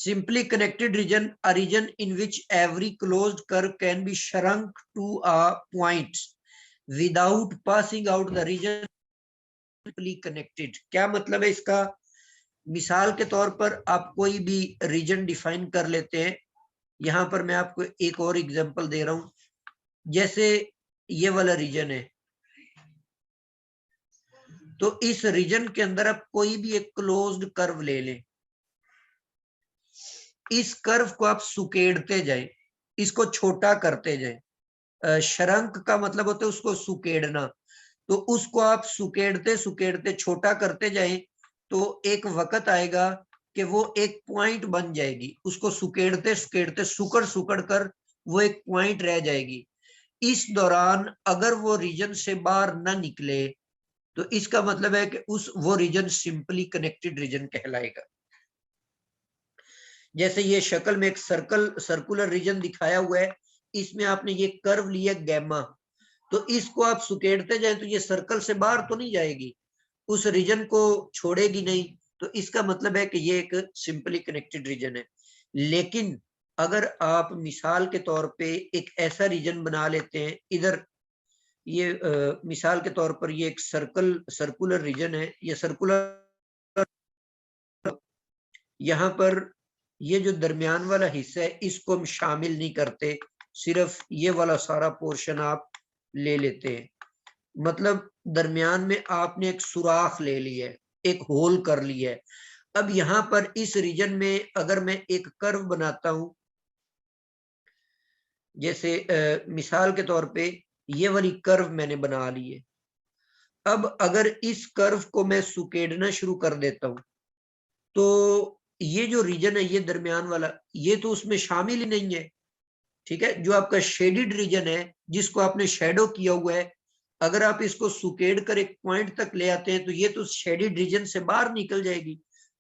Simply connected region, a region in which every closed curve can be shrunk to a point without passing out the region simply connected. क्या मतलब है इसका? मिसाल के तौर पर आप कोई भी रीजन डिफाइन कर लेते हैं। यहां पर मैं आपको एक और एग्जांपल दे रहा हूं, जैसे ये वाला रीजन है, तो इस रीजन के अंदर आप कोई भी एक क्लोज्ड कर्व ले लें, इस कर्व को आप सुकेड़ते जाएं, इसको छोटा करते जाएं। शरंक का मतलब होता है उसको सुकेड़ना, तो उसको आप सुकेड़ते सुकेड़ते छोटा करते जाएं, तो एक वक्त आएगा कि वो एक पॉइंट बन जाएगी। उसको सुकेड़ते सुकेड़ते सुकड़ सुकड़ कर वो एक पॉइंट रह जाएगी। इस दौरान अगर वो रीजन से बाहर ना निकले तो इसका मतलब है कि वो रीजन सिंपली कनेक्टेड रीजन कहलाएगा। जैसे ये शक्ल में एक सर्कुलर रीजन दिखाया हुआ है, इसमें आपने ये कर्व लिया गैमा, तो इसको आप सुकेड़ते जाए तो ये सर्कल से बाहर तो नहीं जाएगी, उस रीजन को छोड़ेगी नहीं, तो इसका मतलब है कि ये एक सिंपली कनेक्टेड रीजन है। लेकिन अगर आप मिसाल के तौर पे एक ऐसा रीजन बना लेते हैं, इधर ये मिसाल के तौर पर ये एक सर्कुलर रीजन है, ये सर्कुलर, यहाँ पर ये जो दरमियान वाला हिस्सा है इसको हम शामिल नहीं करते, सिर्फ ये वाला सारा पोर्शन आप ले लेते हैं। मतलब दरमियान में आपने एक सुराख ले लिया है, एक होल कर लिया है। अब यहाँ पर इस रीजन में अगर मैं एक कर्व बनाता हूं, जैसे मिसाल के तौर पे ये वाली कर्व मैंने बना ली है। अब अगर इस कर्व को मैं सुकेड़ना शुरू कर देता हूं, तो ये जो रीजन है ये दरमियान वाला, ये तो उसमें शामिल ही नहीं है। ठीक है, जो आपका शेडिड रीजन है जिसको आपने शेडो किया हुआ है, अगर आप इसको सुकेड़ कर एक पॉइंट तक ले आते हैं तो ये तो शेडिड रीजन से बाहर निकल जाएगी।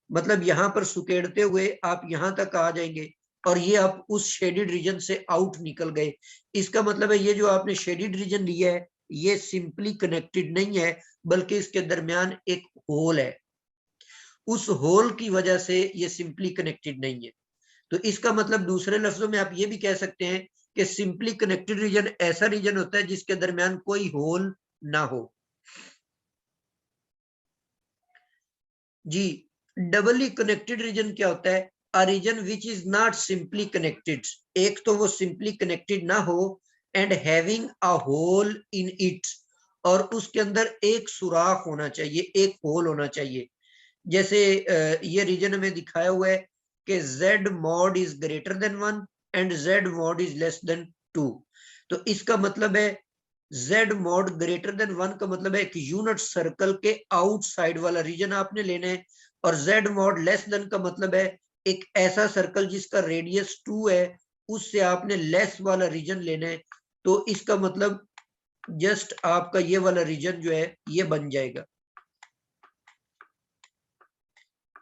मतलब यहां पर सुकेड़ते हुए आप यहां तक आ जाएंगे और ये आप उस शेडिड रीजन से आउट निकल गए। इसका मतलब है ये जो आपने शेडिड रीजन लिया है ये सिंपली कनेक्टेड नहीं है, बल्कि इसके दरमियान एक होल है, उस होल की वजह से ये सिंपली कनेक्टेड नहीं है। तो इसका मतलब दूसरे लफ्जों में आप ये भी कह सकते हैं कि सिंपली कनेक्टेड रीजन ऐसा रीजन होता है जिसके दरमियान कोई होल ना हो। जी, डबली कनेक्टेड रीजन क्या होता है? A region which is not simply connected, एक तो वो सिंपली कनेक्टेड ना हो, and having a hole in it, और उसके अंदर एक सुराख होना चाहिए, एक होल होना चाहिए। जैसे ये रीजन में दिखाया हुआ है कि z mod is greater than 1 and z mod is less than 2, तो इसका मतलब है z mod ग्रेटर देन 1 का मतलब है एक यूनिट सर्कल के आउटसाइड वाला रीजन आपने लेना है, और z mod लेस देन का मतलब है एक ऐसा सर्कल जिसका रेडियस 2 है, उससे आपने लेस वाला रीजन लेना है। तो इसका मतलब जस्ट आपका ये वाला रीजन जो है ये बन जाएगा।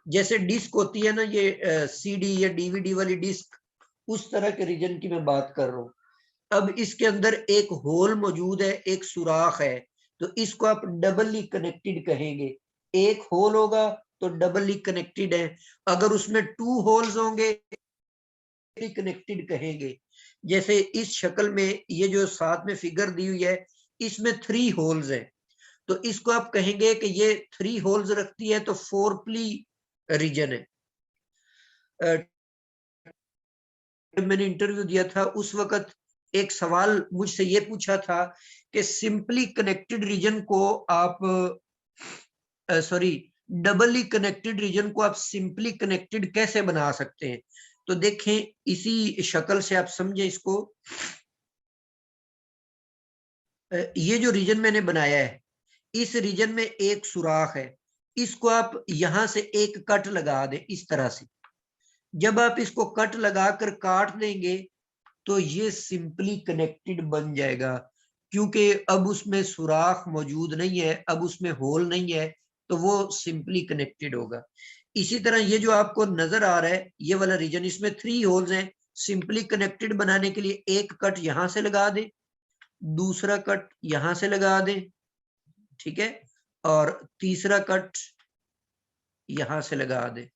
जैसे डिस्क होती है ना, ये सीडी या डीवीडी वाली डिस्क, उस तरह के रीजन की मैं बात कर रहा हूं। अब इसके अंदर एक होल मौजूद है, एक सुराख है, तो इसको आप डबली कनेक्टेड कहेंगे। एक होल होगा तो डबली कनेक्टेड है, अगर उसमें 2 होल्स होंगे कनेक्टेड कहेंगे। जैसे इस शक्ल में ये जो साथ में फिगर दी हुई है इसमें 3 होल्स है, तो इसको आप कहेंगे कि ये 3 होल्स रखती है, तो फोरप्ली रीजन है। मैंने इंटरव्यू दिया था उस वक्त एक सवाल मुझसे ये पूछा था कि सिंपली कनेक्टेड रीजन को आप सॉरी डबली कनेक्टेड रीजन को आप सिंपली कनेक्टेड कैसे बना सकते हैं? तो देखें, इसी शक्ल से आप समझे इसको। ये जो रीजन मैंने बनाया है, इस रीजन में एक सुराख है, इसको आप यहां से एक कट लगा दें इस तरह से। जब आप इसको कट लगाकर काट देंगे तो ये सिंपली कनेक्टेड बन जाएगा, क्योंकि अब उसमें सुराख मौजूद नहीं है, अब उसमें होल नहीं है, तो वो सिंपली कनेक्टेड होगा। इसी तरह ये जो आपको नजर आ रहा है ये वाला रीजन, इसमें 3 होल्स हैं, सिंपली कनेक्टेड बनाने के लिए एक कट यहां से लगा दें, दूसरा कट यहां से लगा दें, ठीक है, और तीसरा कट यहां से लगा दें।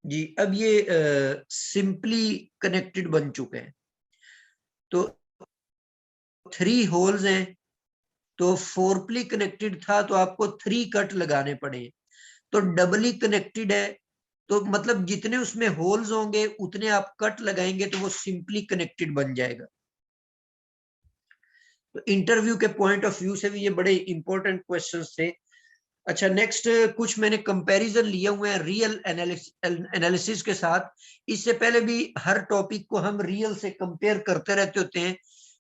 जी, अब ये सिंपली कनेक्टेड बन चुके हैं। तो 3 होल्स हैं, तो फोरपली कनेक्टेड था तो आपको 3 कट लगाने पड़े। तो डबली कनेक्टेड है, तो मतलब जितने उसमें होल्स होंगे उतने आप कट लगाएंगे तो वो सिंपली कनेक्टेड बन जाएगा। तो इंटरव्यू के पॉइंट ऑफ व्यू से भी ये बड़े इंपॉर्टेंट क्वेश्चंस थे। अच्छा, नेक्स्ट कुछ मैंने कंपैरिजन लिए हुए हैं रियल एनालिसिस के साथ। इससे पहले भी हर टॉपिक को हम रियल से कंपेयर करते रहते होते हैं,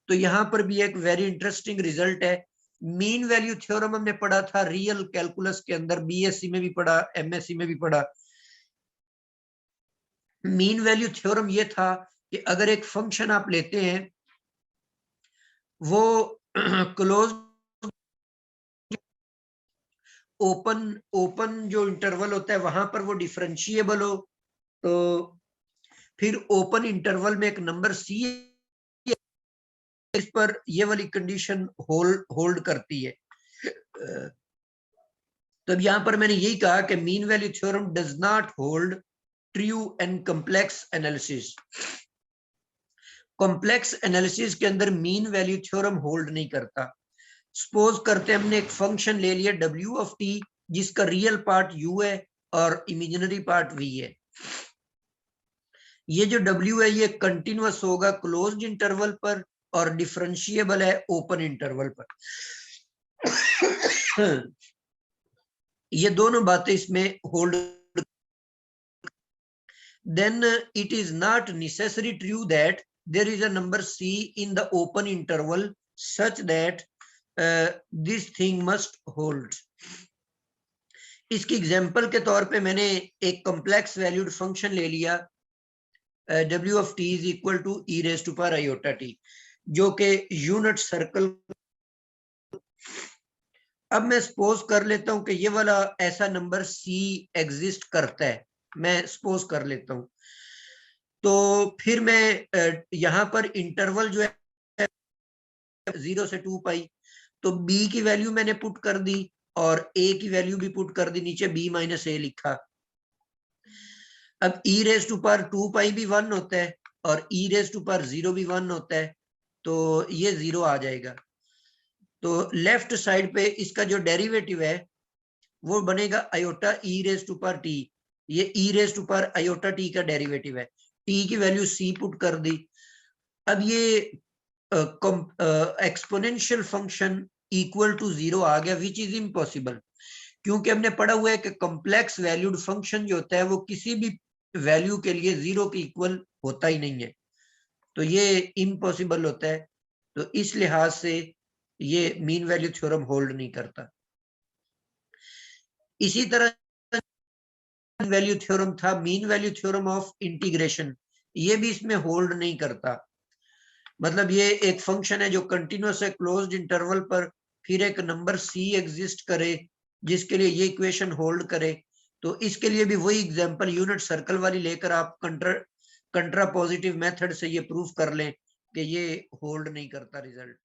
तो यहाँ पर भी एक वेरी इंटरेस्टिंग रिजल्ट है। मीन वैल्यू थ्योरम हमने पढ़ा था रियल कैलकुलस के अंदर, बीएससी में भी पढ़ा, एमएससी में भी पढ़ा। मीन वैल्यू थ्योरम ये था कि अगर एक फंक्शन आप लेते हैं, वो क्लोज ओपन ओपन जो इंटरवल होता है वहां पर वो डिफरेंशिएबल हो, तो फिर ओपन इंटरवल में एक नंबर सी इस पर ये वाली कंडीशन होल्ड करती है। तो अब यहां पर मैंने यही कहा कि mean value theorem does not hold true and complex analysis. Complex analysis के अंदर मीन वैल्यू थ्योरम होल्ड नहीं करता। सपोज करते हैं हमने एक फंक्शन ले लिया w ऑफ t, जिसका रियल पार्ट u है और इमेजिनरी पार्ट v है। ये जो w है ये कंटिन्यूअस होगा क्लोज्ड इंटरवल पर और डिफरेंशिएबल है ओपन इंटरवल पर। ये दोनों बातें इसमें hold. then it is not necessary true that there is a number c in the open interval such that this thing must hold। इसकी एग्जांपल के तौर पे मैंने एक कॉम्प्लेक्स वैल्यूड फंक्शन ले लिया w of t is equal to e raised to power iota t, जो कि यूनिट सर्कल। अब मैं सपोज कर लेता हूं कि ये वाला ऐसा नंबर c एग्जिस्ट करता है, मैं सपोज कर लेता हूं। तो फिर मैं यहां पर इंटरवल जो है 0 से 2 पाई, तो b की वैल्यू मैंने पुट कर दी और a की वैल्यू भी पुट कर दी, नीचे b माइनस a लिखा। अब e रेज टू पावर 2 पाई भी 1 होता है और e रेज टू पावर 0 भी 1 होता है, तो ये 0 आ जाएगा। तो लेफ्ट साइड पे इसका जो डेरिवेटिव है वो बनेगा iota e raise to power t. ये e raise to power iota t का डेरिवेटिव है। टी की वैल्यू सी पुट कर दी। अब ये एक्सपोनेंशियल फंक्शन इक्वल टू 0 आ गया, विच इज इम्पॉसिबल, क्योंकि हमने पढ़ा हुआ है कि कॉम्प्लेक्स वैल्यूड फंक्शन जो होता है वो किसी भी वैल्यू के लिए 0 के इक्वल होता ही नहीं है, तो ये इम्पॉसिबल होता है। तो इस लिहाज से ये मीन वैल्यू थ्योरम होल्ड नहीं करता। इसी तरह वैल्यू थ्योरम था mean value theorem of integration, ये भी इसमें होल्ड नहीं करता। मतलब ये एक फंक्शन है जो कंटिन्यूअस है क्लोज्ड इंटरवल पर, फिर एक नंबर c एग्जिस्ट करे जिसके लिए ये इक्वेशन होल्ड करे, तो इसके लिए भी वही एग्जांपल यूनिट सर्कल वाली लेकर आप कंट्रा पॉजिटिव मेथड से ये प्रूफ कर लें कि ये होल्ड नहीं करता रिजल्ट।